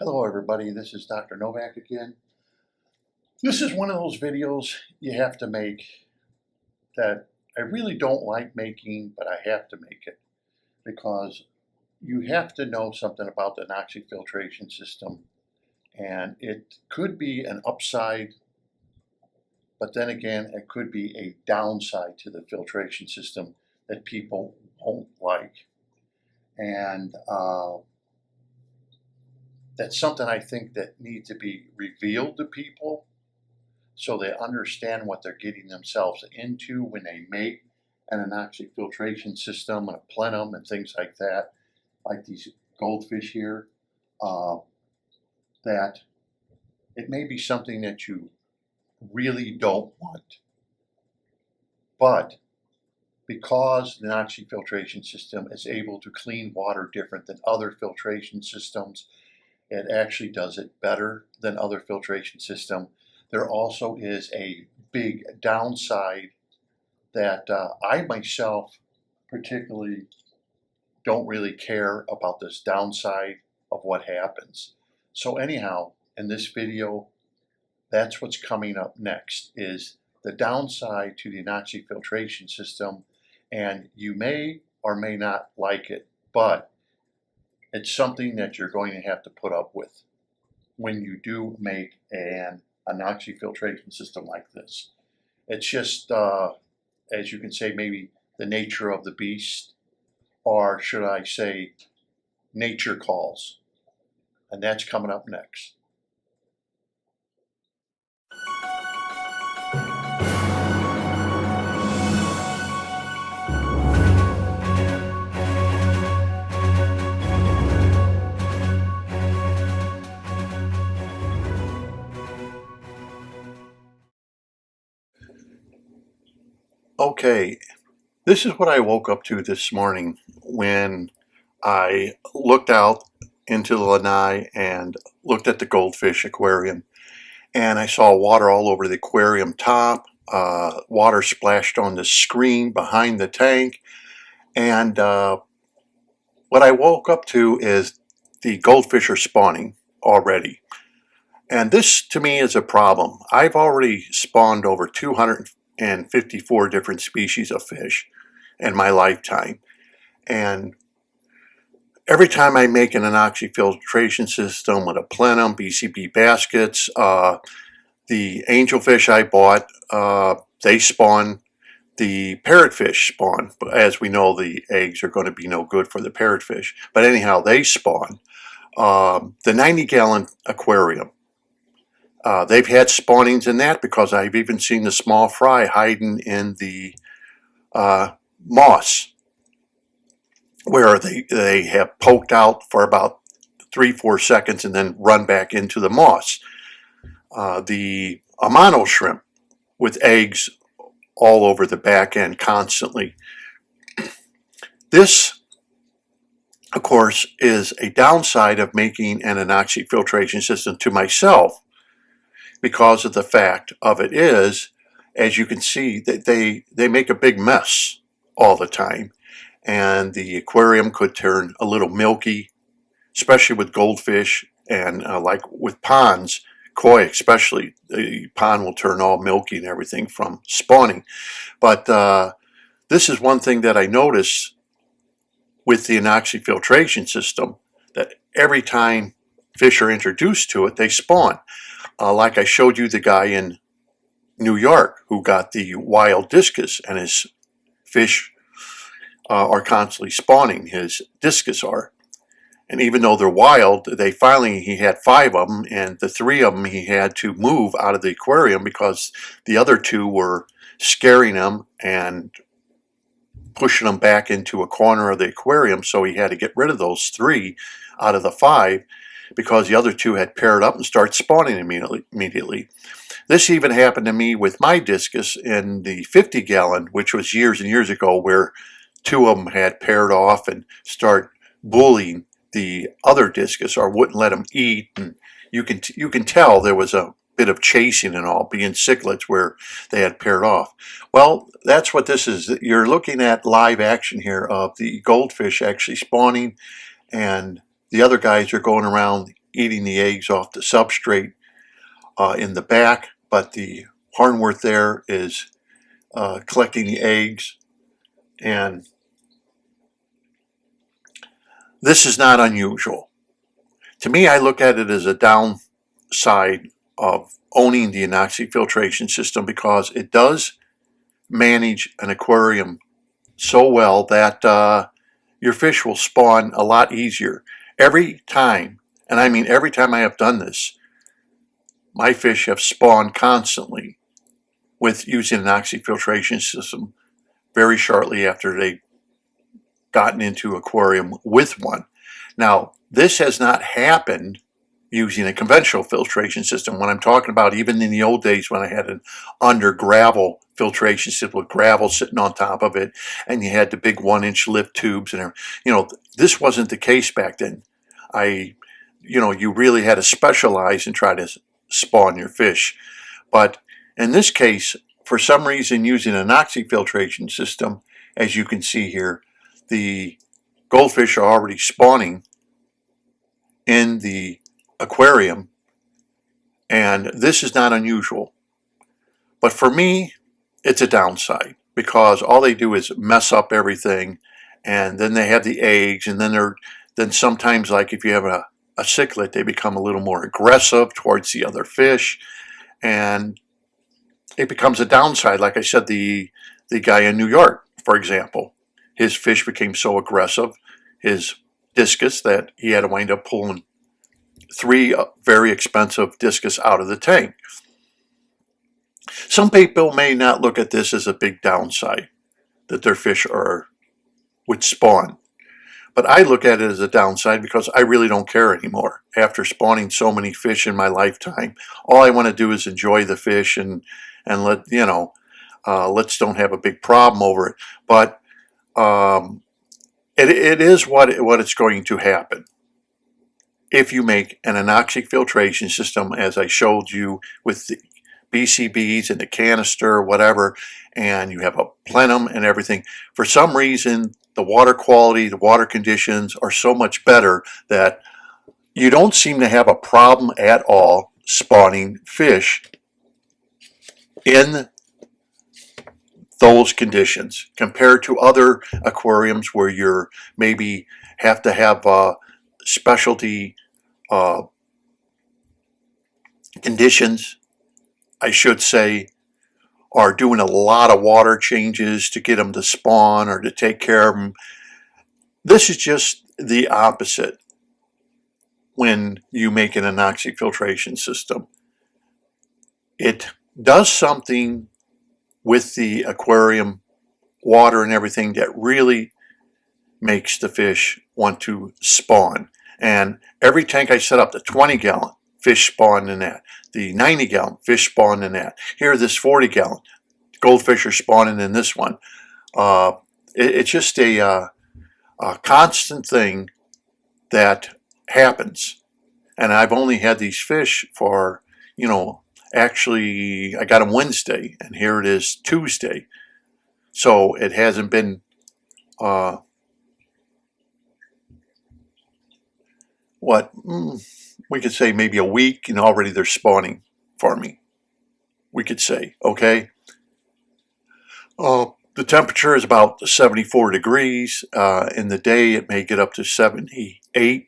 Hello everybody, this is Dr. Novak again. This is one of those videos you have to make that I really don't like making, but I have to make it because you have to know something about the anoxic filtration system, and it could be an upside, but then again it could be a downside to the filtration system that people won't like. And that's something I think that needs to be revealed to people so they understand what they're getting themselves into when they make an anoxic filtration system and a plenum and things like that, like these goldfish here, that it may be something that you really don't want. But because the anoxic filtration system is able to clean water different than other filtration systems, it actually does it better than other filtration system. There also is a big downside that I myself particularly don't really care about this downside of what happens. So anyhow, in this video, that's what's coming up next, is the downside to the anoxic filtration system, and you may or may not like it, but it's something that you're going to have to put up with when you do make an anoxic filtration system like this. It's just, as you can say, maybe the nature of the beast, or should I say, nature calls. And that's coming up next. Okay, this is what I woke up to this morning when I looked out into the lanai and looked at the goldfish aquarium, and I saw water all over the aquarium top, water splashed on the screen behind the tank, and what I woke up to is the goldfish are spawning already. And this to me is a problem. I've already spawned over 254 different species of fish in my lifetime. And every time I make an anoxic filtration system with a plenum, BCB baskets, the angelfish I bought, they spawn. The parrotfish spawn. But as we know, the eggs are going to be no good for the parrotfish. But anyhow, they spawn. The 90-gallon aquarium. They've had spawnings in that because I've even seen the small fry hiding in the moss, where they have poked out for about 3-4 seconds and then run back into the moss. The Amano shrimp with eggs all over the back end constantly. This, of course, is a downside of making an anoxic filtration system to myself, because of the fact of it is, as you can see, that they make a big mess all the time, and the aquarium could turn a little milky, especially with goldfish, and like with ponds, koi especially, the pond will turn all milky and everything from spawning. But this is one thing that I notice with the anoxic filtration system, that every time fish are introduced to it, they spawn. Like I showed you the guy in New York who got the wild discus, and his fish are constantly spawning, his discus are. And even though they're wild, he had 5 of them, and the 3 of them he had to move out of the aquarium because the other 2 were scaring him and pushing them back into a corner of the aquarium, so he had to get rid of those 3 out of the 5 because the other 2 had paired up and started spawning immediately. This even happened to me with my discus in the 50-gallon, which was years and years ago, where 2 of them had paired off and start bullying the other discus, or wouldn't let them eat, and you can tell there was a bit of chasing and all, being cichlets where they had paired off. Well, that's what this is. You're looking at live action here of the goldfish actually spawning, and the other guys are going around eating the eggs off the substrate in the back, but the hornwort there is collecting the eggs. And this is not unusual. To me, I look at it as a downside of owning the anoxic filtration system, because it does manage an aquarium so well that your fish will spawn a lot easier. Every time, and I mean every time I have done this, my fish have spawned constantly with using an anoxic filtration system very shortly after they've gotten into aquarium with one. Now, this has not happened using a conventional filtration system. When I'm talking about even in the old days when I had an under gravel filtration system with gravel sitting on top of it, and you had the big 1-inch lift tubes and this wasn't the case back then. You really had to specialize and try to spawn your fish. But in this case, for some reason, using an anoxic filtration system, as you can see here, the goldfish are already spawning in the aquarium, and this is not unusual. But for me, it's a downside, because all they do is mess up everything, and then they have the eggs, and then sometimes, like if you have a cichlid, they become a little more aggressive towards the other fish, and it becomes a downside. Like I said, the guy in New York, for example, his fish became so aggressive, his discus, that he had to wind up pulling 3 very expensive discus out of the tank. Some people may not look at this as a big downside, that their fish would spawn. But I look at it as a downside because I really don't care anymore. After spawning so many fish in my lifetime, all I want to do is enjoy the fish and let's don't have a big problem over it. But it is what it's going to happen. If you make an anoxic filtration system, as I showed you with the BCBs and the canister, whatever, and you have a plenum and everything, for some reason the water quality, the water conditions are so much better that you don't seem to have a problem at all spawning fish in those conditions, compared to other aquariums where you're maybe have to have specialty conditions, I should say, are doing a lot of water changes to get them to spawn or to take care of them. This is just the opposite when you make an anoxic filtration system. It does something with the aquarium water and everything that really makes the fish want to spawn. And every tank I set up, the 20-gallon, fish spawn in that. The 90-gallon, fish spawn in that. Here, this 40-gallon, goldfish are spawning in this one. It's just a constant thing that happens. And I've only had these fish for, actually, I got them Wednesday, and here it is Tuesday. So it hasn't been, we could say maybe a week, and already they're spawning for me. We could say, okay. The temperature is about 74 degrees. In the day, it may get up to 78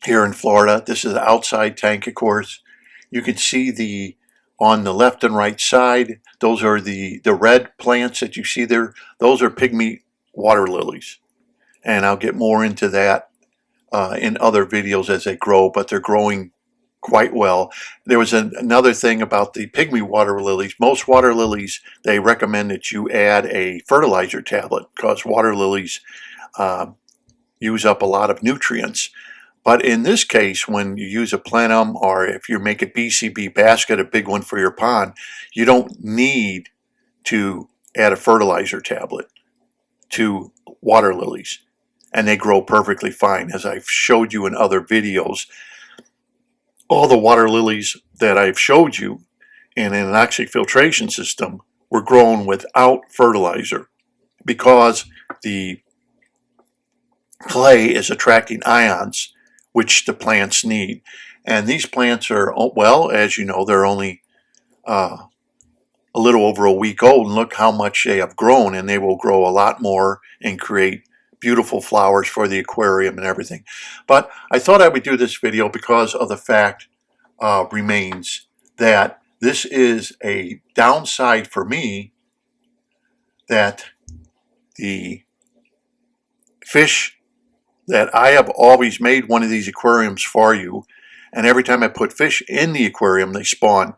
here in Florida. This is an outside tank, of course. You can see on the left and right side, those are the red plants that you see there. Those are pygmy water lilies. And I'll get more into that in other videos as they grow, but they're growing quite well. There was another thing about the pygmy water lilies. Most water lilies, they recommend that you add a fertilizer tablet, because water lilies use up a lot of nutrients. But in this case, when you use a plenum, or if you make a BCB basket, a big one for your pond, you don't need to add a fertilizer tablet to water lilies, and they grow perfectly fine. As I've showed you in other videos, all the water lilies that I've showed you in an anoxic filtration system were grown without fertilizer, because the clay is attracting ions which the plants need. And these plants are, well, as you know, they're only a little over a week old, and look how much they have grown, and they will grow a lot more and create beautiful flowers for the aquarium and everything. But I thought I would do this video because of the fact remains that this is a downside for me, that the fish that I have always made one of these aquariums for you, and every time I put fish in the aquarium, they spawn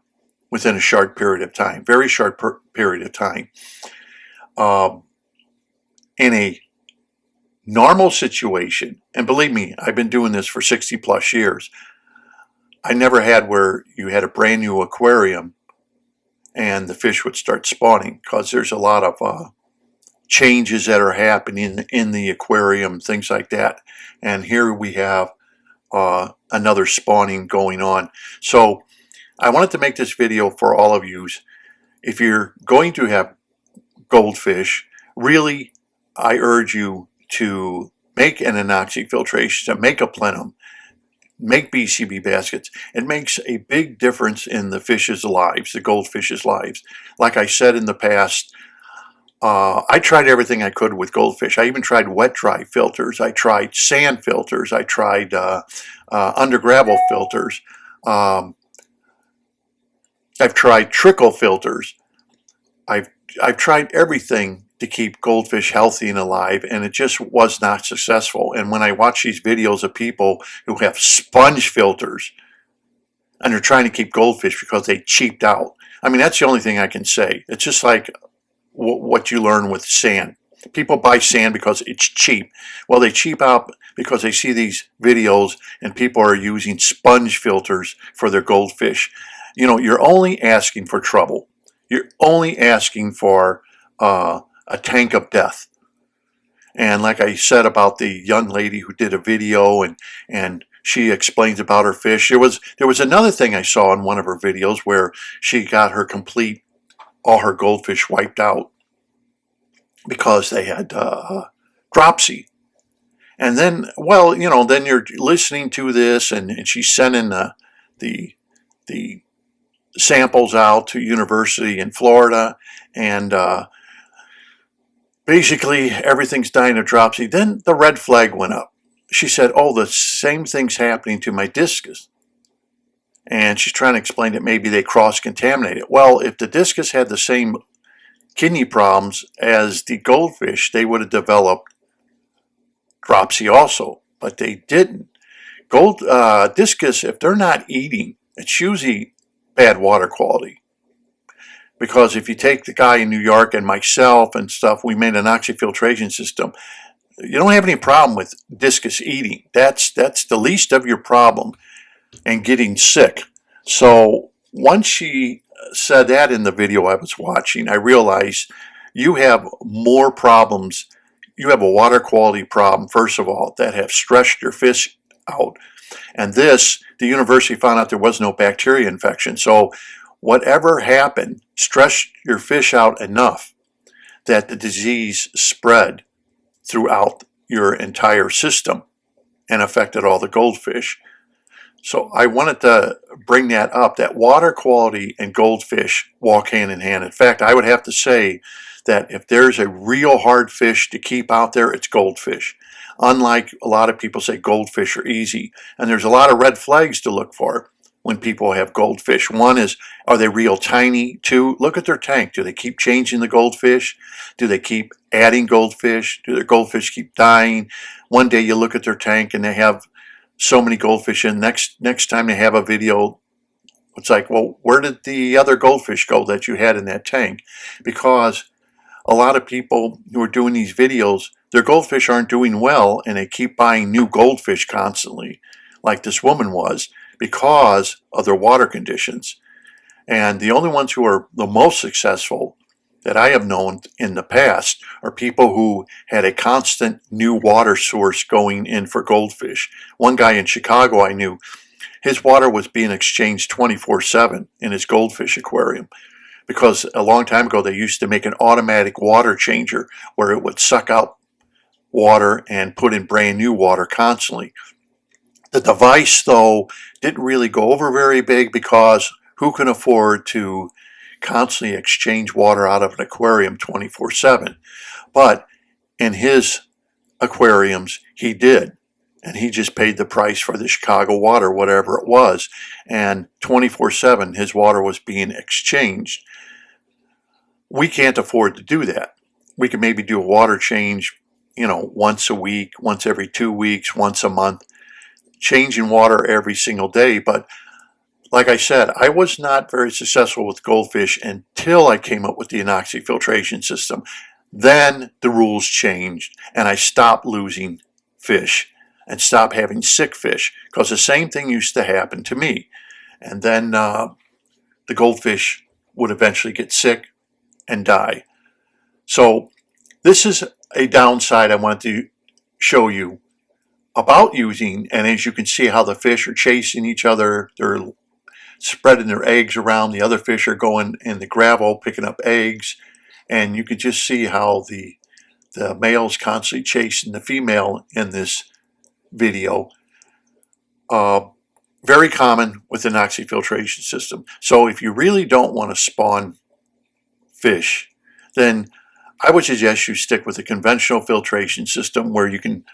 within a short period of time, very short period of time. In a normal situation, and believe me, I've been doing this for 60 plus years, I never had where you had a brand new aquarium and the fish would start spawning, because there's a lot of changes that are happening in the aquarium, things like that. And here we have another spawning going on. So I wanted to make this video for all of you. If you're going to have goldfish, really, I urge you to make an anoxic filtration, to make a plenum, make BCB baskets. It makes a big difference in the fish's lives, the goldfish's lives. Like I said in the past, I tried everything I could with goldfish. I even tried wet dry filters. I tried sand filters. I tried under gravel filters. I've tried trickle filters. I've tried everything to keep goldfish healthy and alive, and it just was not successful. And when I watch these videos of people who have sponge filters and they're trying to keep goldfish because they cheaped out, I mean, that's the only thing I can say. It's just like what you learn with sand. People buy sand because it's cheap. Well, they cheap out because they see these videos and people are using sponge filters for their goldfish. You know, you're only asking for trouble. You're only asking for a tank of death. And like I said about the young lady who did a video and she explains about her fish. There was another thing I saw in one of her videos where she got all her goldfish wiped out because they had dropsy. And then, well, you know, then you're listening to this, and she's sending the samples out to university in Florida, and basically everything's dying of dropsy. Then the red flag went up. She said, oh, the same thing's happening to my discus. And she's trying to explain that maybe they cross-contaminated. Well, if the discus had the same kidney problems as the goldfish, they would have developed dropsy also, but they didn't. Discus, if they're not eating, it's usually bad water quality. Because if you take the guy in New York and myself and stuff, we made an anoxic filtration system. You don't have any problem with discus eating. That's the least of your problem and getting sick. So once she said that in the video I was watching, I realized you have more problems. You have a water quality problem, first of all, that have stressed your fish out. And this, the university found out there was no bacteria infection. So whatever happened stressed your fish out enough that the disease spread throughout your entire system and affected all the goldfish. So I wanted to bring that up, that water quality and goldfish walk hand in hand. In fact, I would have to say that if there's a real hard fish to keep out there, it's goldfish. Unlike a lot of people say goldfish are easy. And there's a lot of red flags to look for when people have goldfish. One is, are they real tiny? Two, look at their tank. Do they keep changing the goldfish? Do they keep adding goldfish? Do their goldfish keep dying? One day you look at their tank and they have so many goldfish in. Next time they have a video, it's like, well, where did the other goldfish go that you had in that tank? Because a lot of people who are doing these videos, their goldfish aren't doing well, and they keep buying new goldfish constantly, like this woman was, because of their water conditions. And the only ones who are the most successful that I have known in the past are people who had a constant new water source going in for goldfish. One guy in Chicago I knew, his water was being exchanged 24/7 in his goldfish aquarium, because a long time ago they used to make an automatic water changer where it would suck out water and put in brand new water constantly. The device, though, didn't really go over very big because who can afford to constantly exchange water out of an aquarium 24/7? But in his aquariums, he did. And he just paid the price for the Chicago water, whatever it was. And 24/7, his water was being exchanged. We can't afford to do that. We can maybe do a water change, once a week, once every 2 weeks, once a month, changing water every single day. But like I said, I was not very successful with goldfish until I came up with the anoxic filtration system. Then the rules changed and I stopped losing fish and stopped having sick fish, because the same thing used to happen to me. And then the goldfish would eventually get sick and die. So this is a downside I want to show you about using, and as you can see how the fish are chasing each other, they're spreading their eggs around, the other fish are going in the gravel picking up eggs, and you can just see how the male's constantly chasing the female in this video. Very common with an anoxic filtration system. So if you really don't want to spawn fish, then I would suggest you stick with a conventional filtration system where you can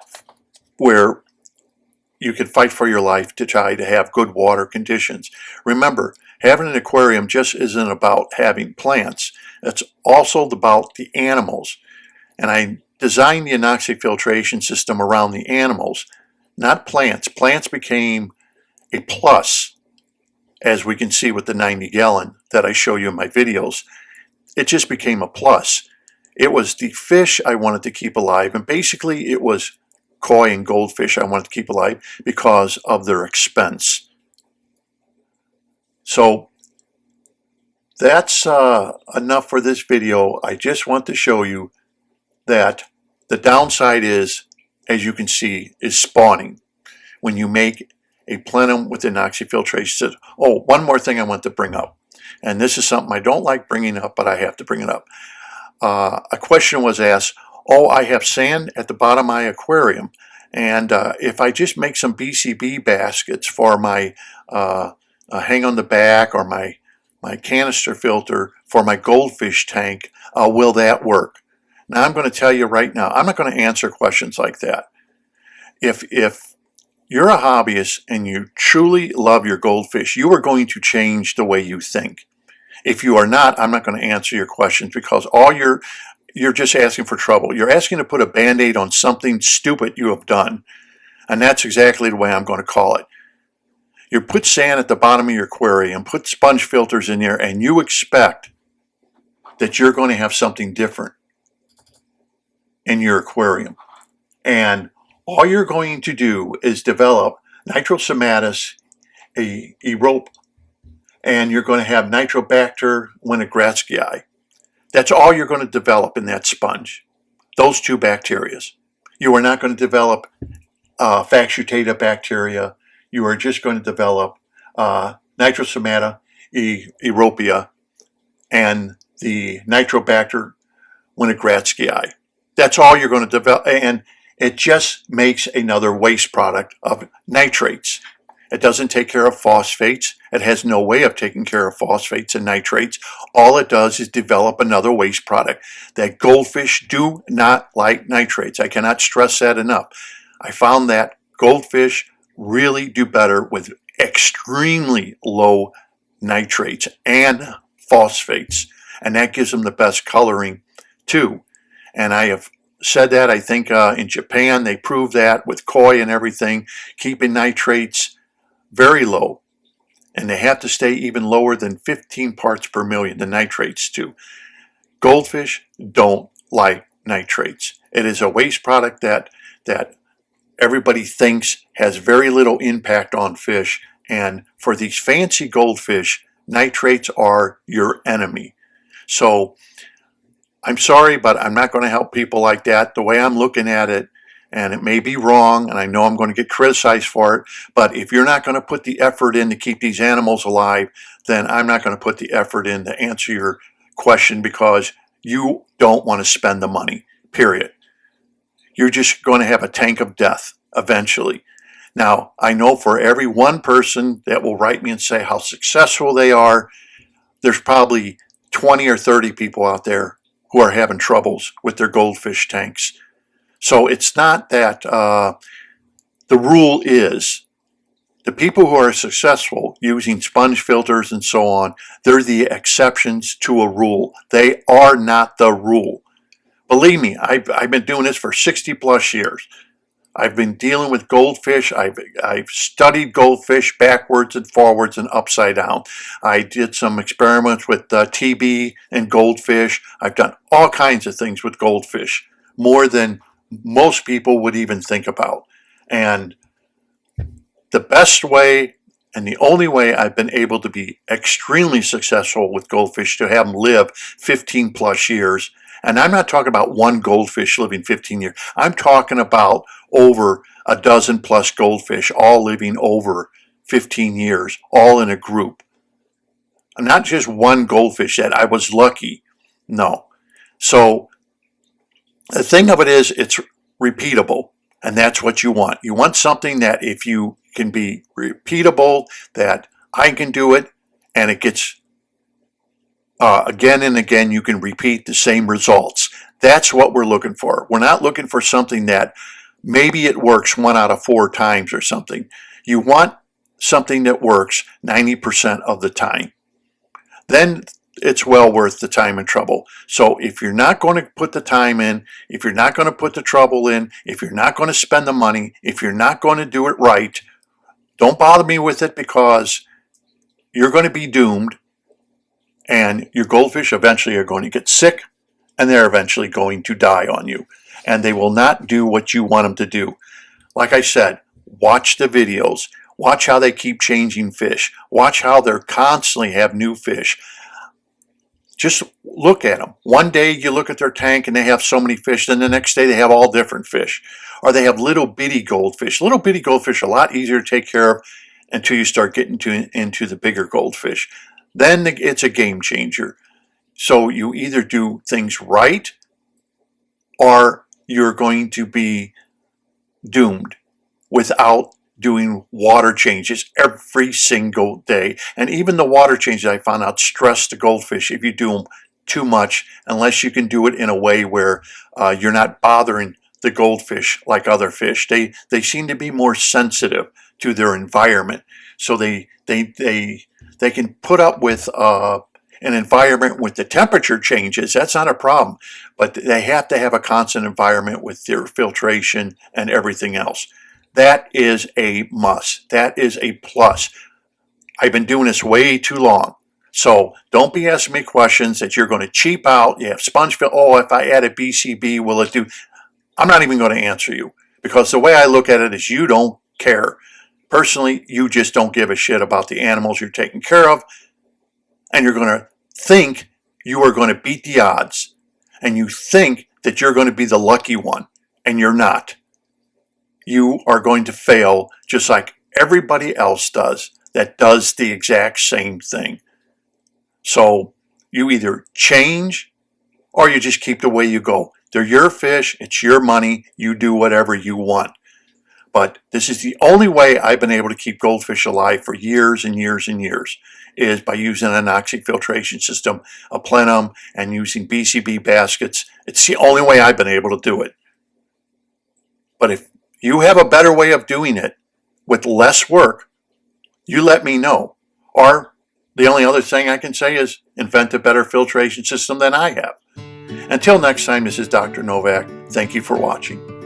fight for your life to try to have good water conditions. Remember, having an aquarium just isn't about having plants. It's also about the animals. And I designed the anoxic filtration system around the animals, not plants. Plants became a plus, as we can see with the 90-gallon that I show you in my videos. It just became a plus. It was the fish I wanted to keep alive, and basically it was koi and goldfish I wanted to keep alive because of their expense. So that's enough for this video. I just want to show you that the downside is, as you can see, is spawning when you make a plenum with anoxic filtration. Oh, one more thing I want to bring up, and this is something I don't like bringing up, but I have to bring it up. A question was asked, I have sand at the bottom of my aquarium, and if I just make some BCB baskets for my hang on the back, or my canister filter for my goldfish tank, will that work? Now I'm going to tell you right now, I'm not going to answer questions like that. If you're a hobbyist and you truly love your goldfish, you are going to change the way you think. If you are not, I'm not going to answer your questions, because you're just asking for trouble. You're asking to put a Band-Aid on something stupid you have done. And that's exactly the way I'm going to call it. You put sand at the bottom of your aquarium, put sponge filters in there, and you expect that you're going to have something different in your aquarium. And all you're going to do is develop Nitrosomatis erope, and you're going to have Nitrobacter winogradskii. That's all you're going to develop in that sponge, those two bacteria. You are not going to develop Faxutata bacteria. You are just going to develop Nitrosomata eropia and the Nitrobacter winogradskii. That's all you're going to develop, and it just makes another waste product of nitrates. It doesn't take care of phosphates. It has no way of taking care of phosphates and nitrates. All it does is develop another waste product. That goldfish do not like nitrates. I cannot stress that enough. I found that goldfish really do better with extremely low nitrates and phosphates. And that gives them the best coloring too. And I have said that, I think in Japan they proved that with koi and everything, keeping nitrates very low. And they have to stay even lower than 15 parts per million, the nitrates do. Goldfish don't like nitrates. It is a waste product that everybody thinks has very little impact on fish. And for these fancy goldfish, nitrates are your enemy. So I'm sorry, but I'm not going to help people like that. The way I'm looking at it, and it may be wrong, and I know I'm going to get criticized for it, but if you're not going to put the effort in to keep these animals alive, then I'm not going to put the effort in to answer your question, because you don't want to spend the money, period. You're just going to have a tank of death eventually. Now, I know for every one person that will write me and say how successful they are, there's probably 20 or 30 people out there who are having troubles with their goldfish tanks. So it's not that the rule is the people who are successful using sponge filters and so on, they're the exceptions to a rule. They are not the rule. Believe me, I've been doing this for 60 plus years. I've been dealing with goldfish. I've studied goldfish backwards and forwards and upside down. I did some experiments with TB and goldfish. I've done all kinds of things with goldfish, more than most people would even think about. And the best way and the only way I've been able to be extremely successful with goldfish, to have them live 15 plus years, and I'm not talking about one goldfish living 15 years. I'm talking about over a dozen plus goldfish all living over 15 years, all in a group. Not just one goldfish that I was lucky. No. So the thing of it is, it's repeatable, and that's what you want. You want something that if you can be repeatable, that I can do it, and it gets again and again, you can repeat the same results. That's what we're looking for. We're not looking for something that maybe it works 1 out of 4 times or something. You want something that works 90% of the time. Then it's well worth the time and trouble. So if you're not going to put the time in, if you're not going to put the trouble in, if you're not going to spend the money, if you're not going to do it right, don't bother me with it, because you're going to be doomed. And your goldfish eventually are going to get sick, and they're eventually going to die on you. And they will not do what you want them to do. Like I said, watch the videos. Watch how they keep changing fish. Watch how they constantly have new fish. Just look at them. One day you look at their tank and they have so many fish, then the next day they have all different fish. Or they have little bitty goldfish. Little bitty goldfish are a lot easier to take care of until you start getting into the bigger goldfish. Then it's a game changer. So you either do things right, or you're going to be doomed without doing water changes every single day. And even the water changes, I found out, stress the goldfish if you do them too much, unless you can do it in a way where you're not bothering the goldfish like other fish. They seem to be more sensitive to their environment, so they can put up with an environment with the temperature changes. That's not a problem, but they have to have a constant environment with their filtration and everything else. That is a must. That is a plus. I've been doing this way too long. So don't be asking me questions that you're going to cheap out. You have sponge fill. Oh, if I add a BCB, will it do? I'm not even going to answer you, because the way I look at it is you don't care. Personally, you just don't give a shit about the animals you're taking care of, and you're going to think you are going to beat the odds, and you think that you're going to be the lucky one, and you're not. You are going to fail just like everybody else does that does the exact same thing. So you either change or you just keep the way you go. They're your fish, it's your money, you do whatever you want. But this is the only way I've been able to keep goldfish alive for years and years and years, is by using an anoxic filtration system, a plenum, and using BCB baskets. It's the only way I've been able to do it. But if you have a better way of doing it with less work, you let me know. Or the only other thing I can say is invent a better filtration system than I have. Until next time, this is Dr. Novak. Thank you for watching.